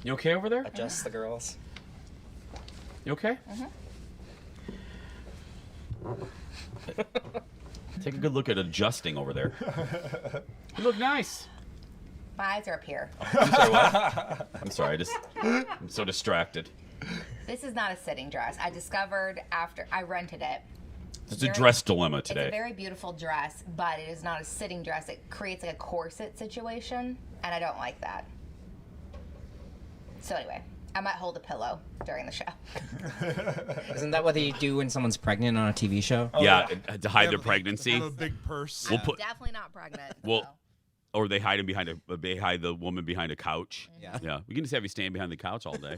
You okay over there? Adjust the girls. You okay? Take a good look at adjusting over there. You look nice. My eyes are up here. I'm sorry, what? I'm sorry, I'm so distracted. This is not a sitting dress. I discovered after I rented it. It's a dress dilemma It's today. a very beautiful dress, but it is not a sitting dress. It creates like a corset situation, and I don't like that. So anyway, I might hold a pillow during the show. Isn't that what they do when someone's pregnant on a TV show? Yeah, to hide their pregnancy. Have a big purse. We'll I'm put- definitely not pregnant. Well, so. or they hide him they hide the woman behind a couch. Yeah. Yeah. We can just have you stand behind the couch all day.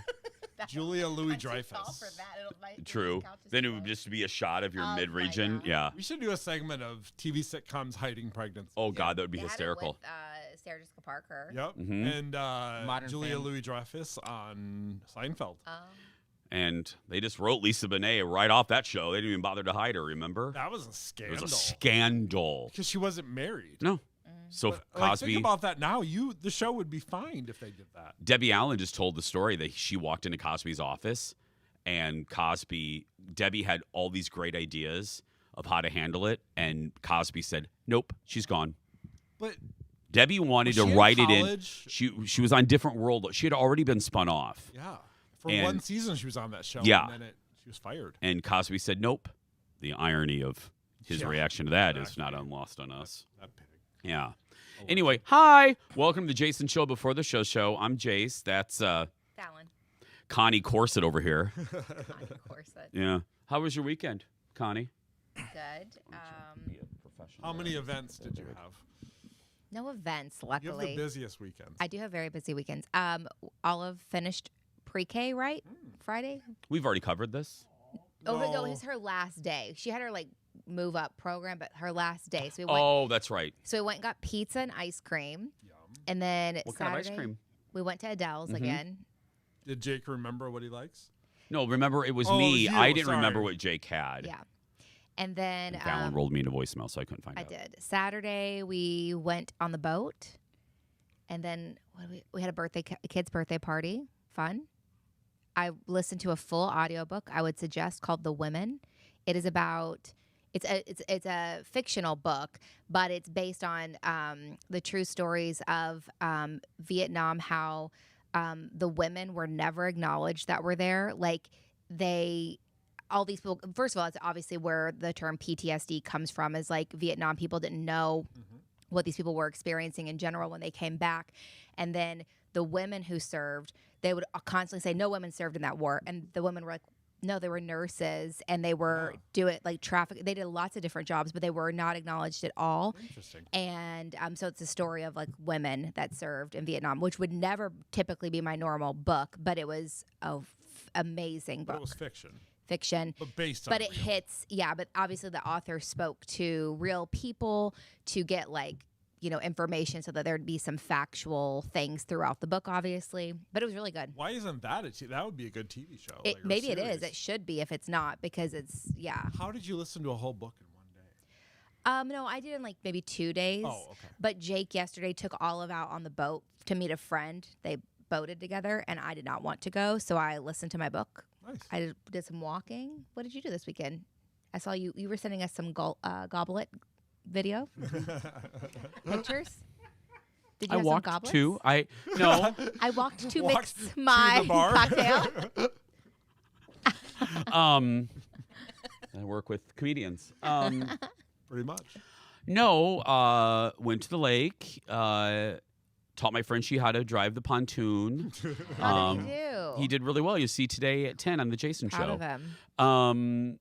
Julia I'm too Louis-Dreyfus. tall for that. True. Then it would just be a shot of your Oh, mid-region. my God. Yeah. We should do a segment of TV sitcoms hiding pregnancy. Oh God, that would be They had it hysterical. with, Sarah Jessica Parker. Yep. Mhm. And Modern Julia Family. Louis-Dreyfus on Seinfeld. And they just wrote Lisa Bonet right off that show. They didn't even bother to hide her. Remember? That was a It scandal. was a scandal. Because she wasn't married. No. So But, like, Cosby. think about that now. The show would be fined if they did that. Debbie Allen just told the story that she walked into Cosby's office, and Debbie had all these great ideas of how to handle it, and Cosby said, "Nope, she's gone." But Debbie wanted Was to she in write it in. college? She was on Different World. She had already been spun off, yeah, for And- one season she was on that show. Yeah. And then she was fired. and Cosby said, "Nope." The irony of his Yeah, reaction to that is exactly. not unlost on us. That pig. Yeah. Anyway, hi. Welcome to the Jason Show Before the Show. I'm Jace. That's That one. Connie Corset over here. Of course. Yeah. How was your weekend, Connie? Good. How many events did you have? No events, You have the luckily. busiest weekends. I do have very busy weekends. Olive finished pre-K, right? Friday? We've already covered this. Oh, no, No. it was her last day. She had her move up program, but her last day. So we went. Oh, that's right. So we went and got pizza and ice cream, Yum. and then What Saturday kind of ice cream? we went to Adele's Mhm. again. Did Jake remember what he likes? No, remember it was Oh, it me. was you, I didn't sorry. remember what Jake had. Yeah, and then And Fallon rolled me into voicemail, so I couldn't find I out. did. Saturday we went on the boat, and then we had a kid's birthday party. Fun. I listened to a full audiobook. I would suggest called The Women. It is about it's a fictional book, but it's based on the true stories of Vietnam. How the women were never acknowledged that were there. Like all these people. First of all, it's obviously where the term PTSD comes from. Is like Vietnam people didn't know what these people were experiencing in general when they came back, and then the women who served, they would constantly say, "No women served in that war," and the women were like, "No, they were nurses, and they were doing like traffic. They did lots of different jobs, but they were not acknowledged at all." Interesting. And so it's a story of like women that served in Vietnam, which would never typically be my normal book, but it was amazing But book, it was fiction. fiction. But based on But it real. hits, yeah. But obviously, the author spoke to real people to get information, so that there'd be some factual things throughout the book, obviously. But it was really good. Why isn't that that would be a good TV show? It like, or maybe it is. series. It should be if it's not, because it's How did you listen to a whole book in one day? No, I did in maybe 2 days. Oh, okay. But Jake yesterday took Olive out on the boat to meet a friend. They boated together, and I did not want to go, so I listened to my book. Nice. I did some walking. What did you do this weekend? I saw you were sending us some goblet video pictures. Did you I have walked some goblets? too. I walked to Walked mix to my the bar. cocktail. I work with comedians. Pretty much. No, went to the lake. Taught my friend how to drive the pontoon. How did he do? He did really well. You see today at 10 on the Jason Proud Show. of him.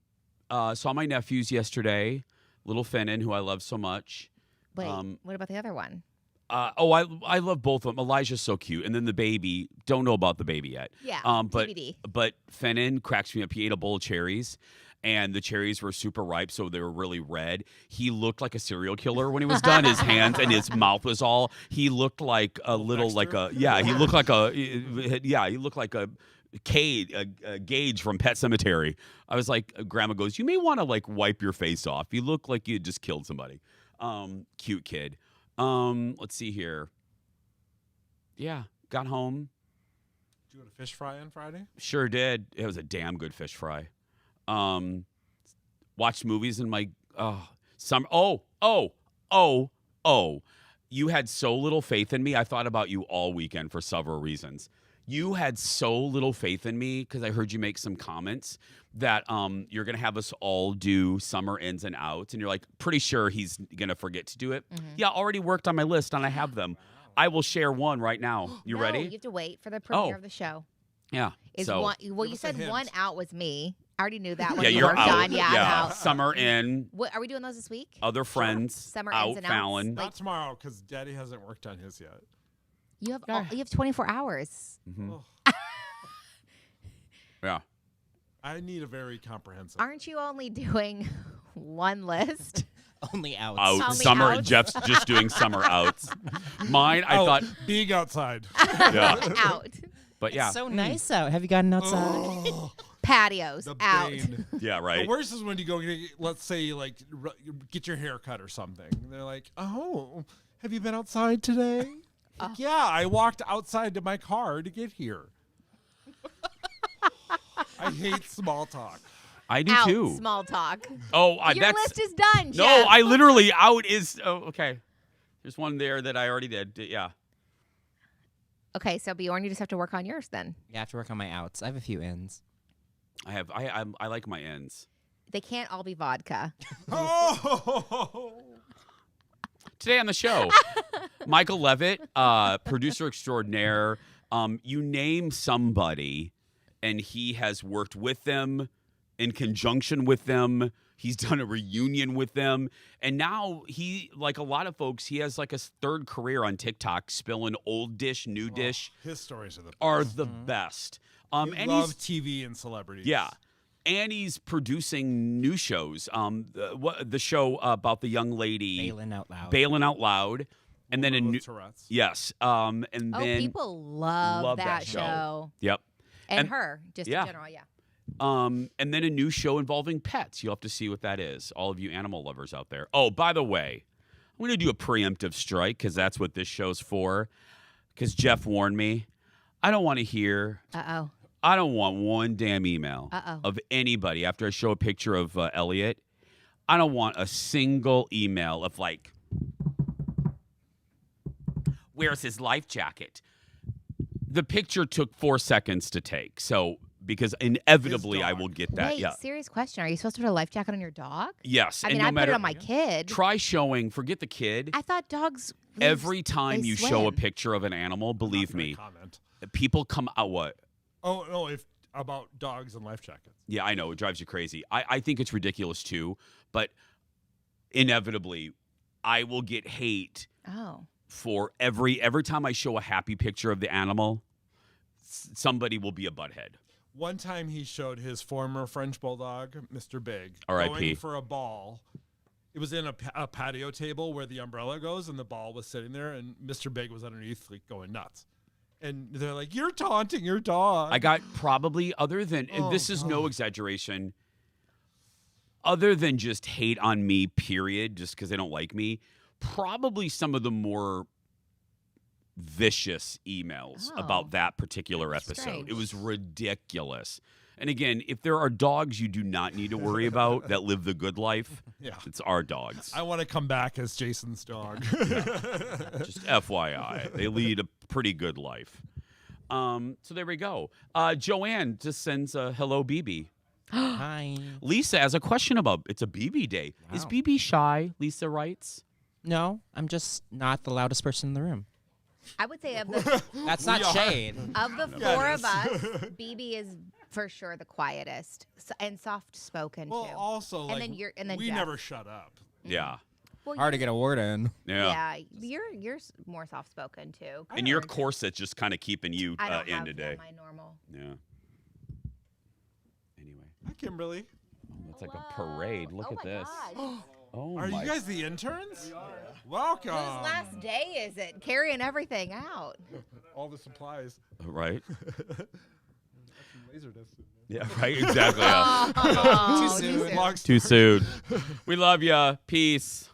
Saw my nephews yesterday. Little Fennon, who I love so much. Wait, what about the other one? I love both of them. Elijah's so cute, and then the baby. Don't know about the baby yet. Yeah, But TBD. but Fennon cracks me up. He ate a bowl of cherries, and the cherries were super ripe, so they were really red. He looked like a serial killer when he was done. His hands and his mouth was all. He looked like a little like a yeah. He looked like a yeah. He looked like a Gage from Pet Cemetery. I was like, Grandma goes, you may want to wipe your face off. You look like you had just killed somebody. Cute kid. Let's see here. Yeah, got home. Did you go to fish fry on Friday? Sure did. It was a damn good fish fry. Watched movies in my summer. Oh. You had so little faith in me. I thought about you all weekend for several reasons. You had so little faith in me because I heard you make some comments that you're going to have us all do summer ins and outs. And you're like, pretty sure he's going to forget to do it. Mm-hmm. Yeah, already worked on my list and I have them. I will share one right now. You ready? You have to wait for the premiere of the show. Yeah. You said one out was me. I already knew that one. Yeah, you're out. Done. Yeah, I'm out. Summer in. What are we doing those this week? Other friends. Summer out. ins and Fallon. outs. Not tomorrow because Daddy hasn't worked on his yet. You have 24 hours. Mm-hmm. Oh. Yeah. I need a very comprehensive. Aren't you only doing one list? Only outs. Only Summer. outs? Jeff's just doing summer outs. Mine, I thought. Being outside. Yeah. Out. But yeah. It's so nice out. Have you gotten outside? Oh, Patios. the Out. bane. Yeah, right. The worst is when you go, let's say, like, get your hair cut or something. And they're like, oh, have you been outside today? Like, yeah, I walked outside to my car to get here. I hate small talk. I do Out. too. Small talk. Oh, Your that's list is done, no. Jeff. I literally out is okay. There's one there that I already did. Yeah. Okay, so Bjorn, you just have to work on yours then. You have to work on my outs. I have a few ins. I like my ends. They can't all be vodka. Oh, Today on the show, Michael Levitt, producer extraordinaire. You name somebody, and he has worked with them, in conjunction with them. He's done a reunion with them. And now he, like a lot of folks, he has like a third career on TikTok, spilling old dish, new dish. his stories are the best. Are the best. You And love he's, TV and celebrities. yeah. And he's producing new shows. The show about the young lady Bailing out loud. Bailing Out Loud, and then a new Tourette's. yes, and then People love that show. show. Yep, And her, just yeah. in general, yeah. and then a new show involving pets. You'll have to see what that is. All of you animal lovers out there. Oh, by the way, I'm going to do a preemptive strike because that's what this show's for. Because Jeff warned me. I don't want to hear. Uh-oh. I don't want one damn email Uh-oh. of anybody after I show a picture of Elliot. I don't want a single email of like, where's his life jacket? The picture took 4 seconds to take. So, because inevitably I will get that. Wait, Yeah. serious question. Are you supposed to put a life jacket on your dog? Yes. I and mean, no I matter, put it on my kid. Try showing, forget the kid. I thought dogs. Every time they you show a swim. picture of an animal, believe Not gonna me, comment. people come out what? Oh no, if about dogs and life jackets. Yeah, I know. It drives you crazy. I think it's ridiculous too, but inevitably I will get hate Oh. for every time I show a happy picture of the animal, somebody will be a butthead. One time he showed his former French bulldog, Mr. Big, R.I.P. going for a ball. It was in a patio table where the umbrella goes, and the ball was sitting there, and Mr. Big was underneath, like, going nuts. And they're like, "You're taunting your dog." I got probably, other than, and this is no exaggeration, other than just hate on me, period, just because they don't like me, probably some of the more vicious emails about that particular episode. strange. It was ridiculous. And again, if there are dogs you do not need to worry about that live the good life, Yeah. it's our dogs. I want to come back as Jason's dog. Just FYI, they lead a pretty good life. So there we go. Joanne just sends a hello, BB. Hi. Lisa has a question about it's a BB day. Is Wow. BB shy? Lisa writes. No, I'm just not the loudest person in the room. I would say of the That's not shade. four of us, BB is for sure the quietest and soft spoken Well, too. also, And like, then we Jeff. never shut up. Yeah. Well, Hard to get a word in. Yeah. you're more soft spoken too. And your corset's just kind of keeping you I don't in have today. my normal. Yeah. Anyway, Hi, Kimberly. it's like a parade. Look at this. Gosh. Oh Are my. you guys the interns? Welcome. Whose last day is it? Carrying everything out. All the supplies. Right? Laser disc. Yeah, right. Exactly. Yeah. Oh, Too soon. soon. Logs Too soon. We love ya. Peace.